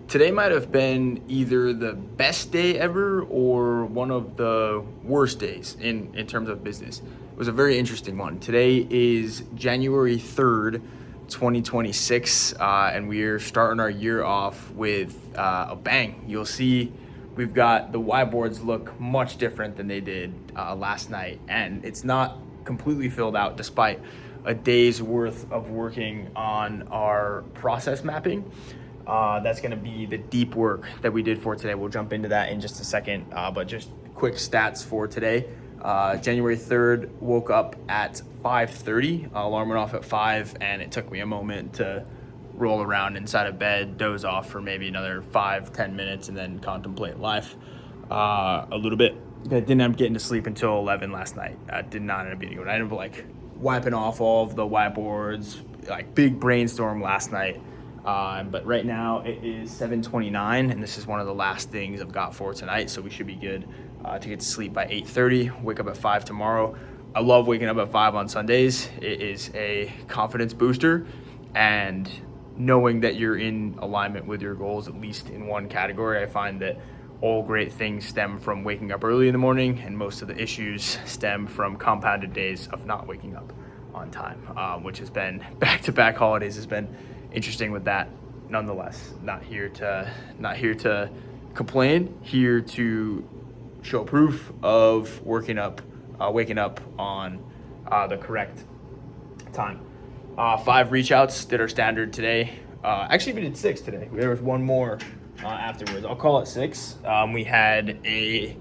Today might have been either the best day ever or one of the worst days in terms of business. It was a very interesting one. Today is January 3rd, 2026, and we're starting our year off with a bang. You'll see we've got the whiteboards look much different than they did last night, and it's not completely filled out despite a day's worth of working on our process mapping. That's going to be the deep work that we did for today. We'll jump into that in just a second, but just quick stats for today. January 3rd, woke up at 5:30. Alarm went off at 5, and it took me a moment to roll around inside of bed, doze off for maybe another 5-10 minutes, and then contemplate life a little bit. I didn't end up getting to sleep until 11 last night. Did not end up being good. I ended up wiping off all of the whiteboards, big brainstorm last night. But right now it is 7:29, and this is one of the last things I've got for tonight, so we should be good to get to sleep by 8:30, wake up at 5 tomorrow. I love waking up at 5 on Sundays. It is a confidence booster, and knowing that you're in alignment with your goals, at least in one category. I find that all great things stem from waking up early in the morning, and most of the issues stem from compounded days of not waking up on time, which has been back-to-back holidays has been interesting with that. Nonetheless, not here to complain, here to show proof of waking up on the correct time. 5 reach outs that are standard today. Actually, we did 6 today. There was one more afterwards. I'll call it 6. We had a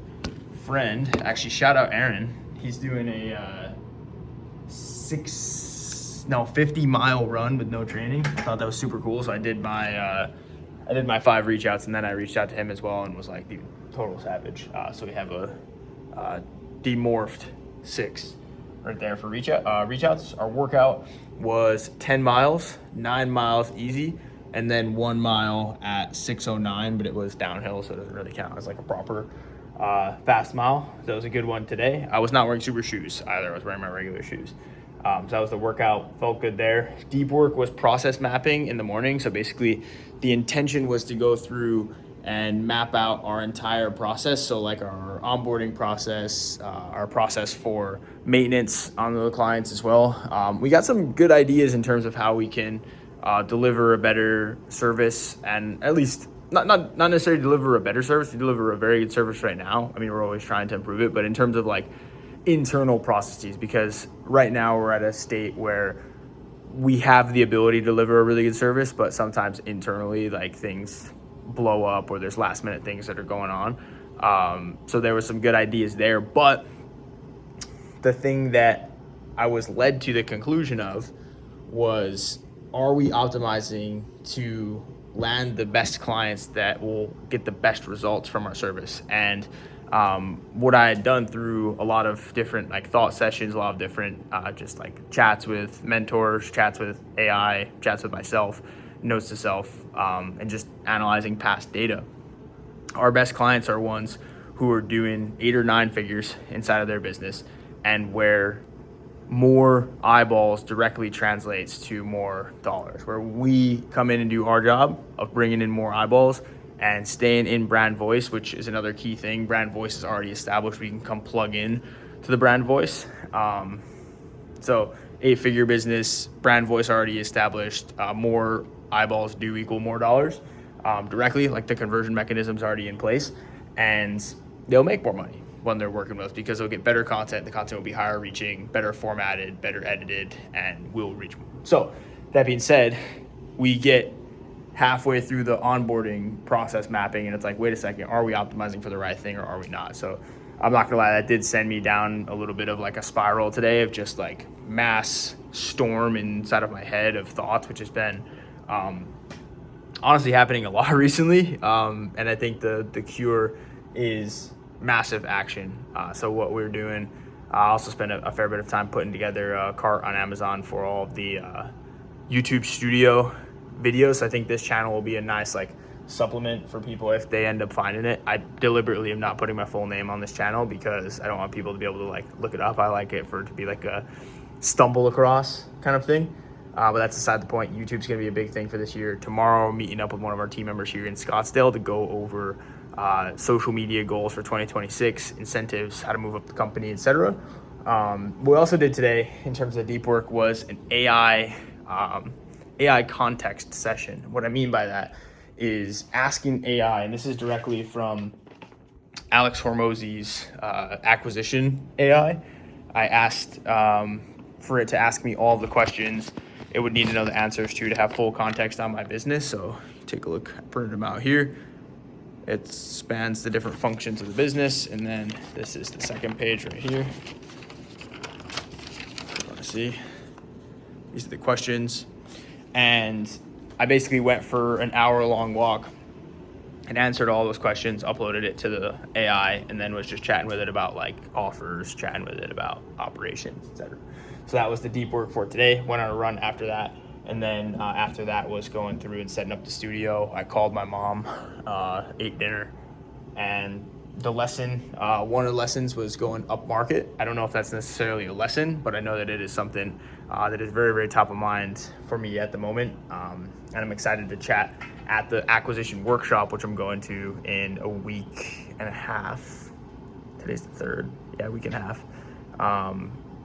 friend, actually shout out Aaron. He's doing a 50-mile run with no training. I thought that was super cool. So I did my 5 reach outs, and then I reached out to him as well and was like, dude, total savage. So we have a demorphed 6 right there for reach outs. Our workout was 10 miles, 9 miles easy, and then 1 mile at 6:09, but it was downhill, so it doesn't really count as like a proper fast mile. So it was a good one today. I was not wearing super shoes either. I was wearing my regular shoes. So that was the workout, felt good there. Deep work was process mapping in the morning. So basically the intention was to go through and map out our entire process. So like our onboarding process, our process for maintenance on the clients as well. We got some good ideas in terms of how we can deliver a better service, and at least not necessarily deliver a better service, we deliver a very good service right now. I mean, we're always trying to improve it, but in terms of internal processes, because right now we're at a state where we have the ability to deliver a really good service, but sometimes internally things blow up or there's last minute things that are going on. So there were some good ideas there, but the thing that I was led to the conclusion of was, are we optimizing to land the best clients that will get the best results from our service? And what I had done through a lot of different thought sessions, a lot of different chats with mentors, chats with AI, chats with myself, notes to self, and just analyzing past data. Our best clients are ones who are doing 8 or 9 figures inside of their business, and where more eyeballs directly translates to more dollars, where we come in and do our job of bringing in more eyeballs and staying in brand voice, which is another key thing. Brand voice is already established. We can come plug in to the brand voice. So 8-figure business, brand voice already established. More eyeballs do equal more dollars directly. The conversion mechanism's already in place, and they'll make more money when they're working with us because they'll get better content. The content will be higher reaching, better formatted, better edited, and will reach more. So that being said, we get halfway through the onboarding process mapping, and it's wait a second, are we optimizing for the right thing or are we not? So I'm not gonna lie, that did send me down a little bit of a spiral today of just mass storm inside of my head of thoughts, which has been honestly happening a lot recently. And I think the cure is massive action. So what we're doing, I also spent a fair bit of time putting together a cart on Amazon for all of the YouTube studio videos. I think this channel will be a nice supplement for people if they end up finding it. I deliberately am not putting my full name on this channel because I don't want people to be able to look it up. I like it for it to be a stumble across kind of thing. But that's beside the point. YouTube's going to be a big thing for this year. Tomorrow, meeting up with one of our team members here in Scottsdale to go over social media goals for 2026, incentives, how to move up the company, etc. What we also did today in terms of deep work was an AI context session. What I mean by that is asking AI, and this is directly from Alex Hormozy's acquisition AI. I asked for it to ask me all of the questions it would need to know the answers to have full context on my business. So take a look, I printed them out here. It spans the different functions of the business, and then this is the second page right here. You want to see? These are the questions. And I basically went for an hour-long walk and answered all those questions, uploaded it to the AI, and then was just chatting with it about like offers, chatting with it about operations, etc. So that was the deep work for today. Went on a run after that, and then after that was going through and setting up the studio. I called my mom, ate dinner, and the lesson, one of the lessons was going up market. I don't know if that's necessarily a lesson, but I know that it is something that is very, very top of mind for me at the moment. And I'm excited to chat at the acquisition workshop, which I'm going to in a week and a half. Today's the 3rd. Yeah, a week and a half.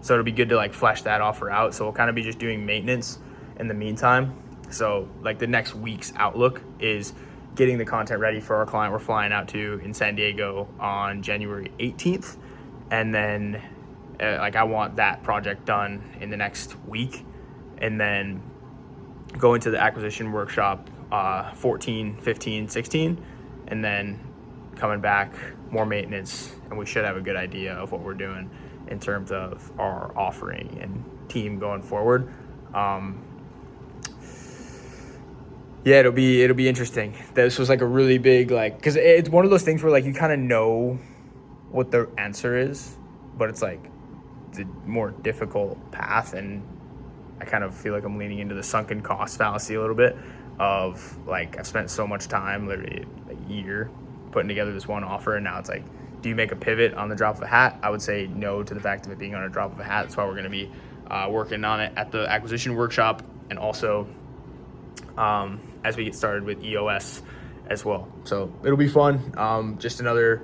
So it'll be good to like flesh that offer out. So we'll kind of be just doing maintenance in the meantime. So like the next week's outlook is getting the content ready for our client we're flying out to in San Diego on January 18th. And then like I want that project done in the next week, and then go into the acquisition workshop 14, 15, 16, and then coming back, more maintenance, and we should have a good idea of what we're doing in terms of our offering and team going forward. Yeah, it'll be interesting. This was like a really big, like, because it's one of those things where like you kind of know what the answer is, but it's like the more difficult path, and I kind of feel like I'm leaning into the sunken cost fallacy a little bit of like I've spent so much time, literally a year, putting together this one offer, and now it's like, do you make a pivot on the drop of a hat? I would say no to the fact of it being on a drop of a hat. That's why we're going to be working on it at the acquisition workshop, and also as we get started with EOS as well. So it'll be fun. Just another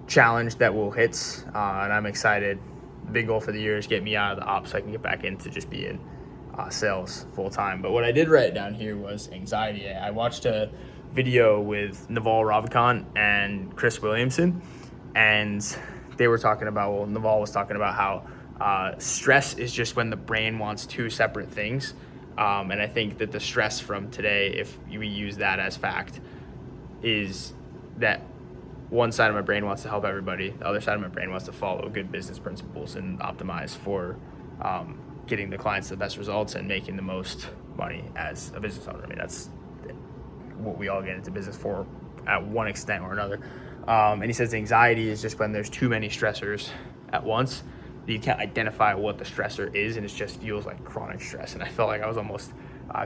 challenge that we'll hit, and I'm excited. The big goal for the year is get me out of the ops so I can get back into just being sales full time. But what I did write down here was anxiety. I watched a video with Naval Ravikant and Chris Williamson, and they were talking about, well, Naval was talking about how stress is just when the brain wants two separate things. And I think that the stress from today, if we use that as fact, is that one side of my brain wants to help everybody. The other side of my brain wants to follow good business principles and optimize for getting the clients the best results and making the most money as a business owner. I mean, that's what we all get into business for at one extent or another. And he says anxiety is just when there's too many stressors at once. You can't identify what the stressor is, and it just feels like chronic stress. And I felt like I was almost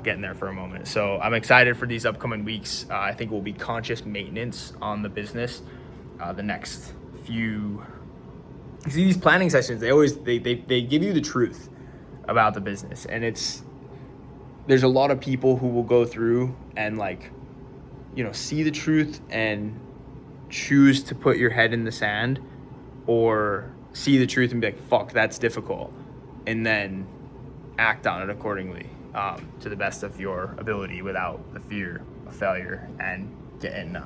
getting there for a moment. So I'm excited for these upcoming weeks. I think we'll be conscious maintenance on the business the next few. See, these planning sessions, they give you the truth about the business, and there's a lot of people who will go through and like, see the truth and choose to put your head in the sand, or see the truth and be like, fuck, that's difficult, and then act on it accordingly to the best of your ability without the fear of failure and getting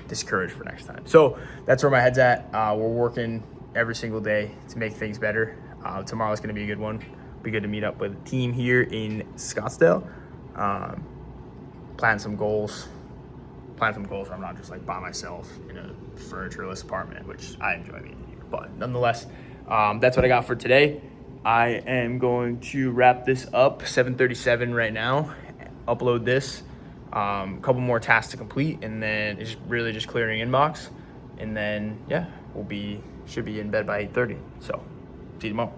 discouraged for next time. So that's where my head's at. We're working every single day to make things better. Tomorrow's going to be a good one. Be good to meet up with a team here in Scottsdale. Plan some goals where I'm not just like by myself in a furnitureless apartment, which I enjoy being here. But nonetheless, that's what I got for today. I am going to wrap this up, 7:37 right now, upload this, a couple more tasks to complete, and then it's really just clearing inbox. And then, yeah, should be in bed by 8:30. So see you tomorrow.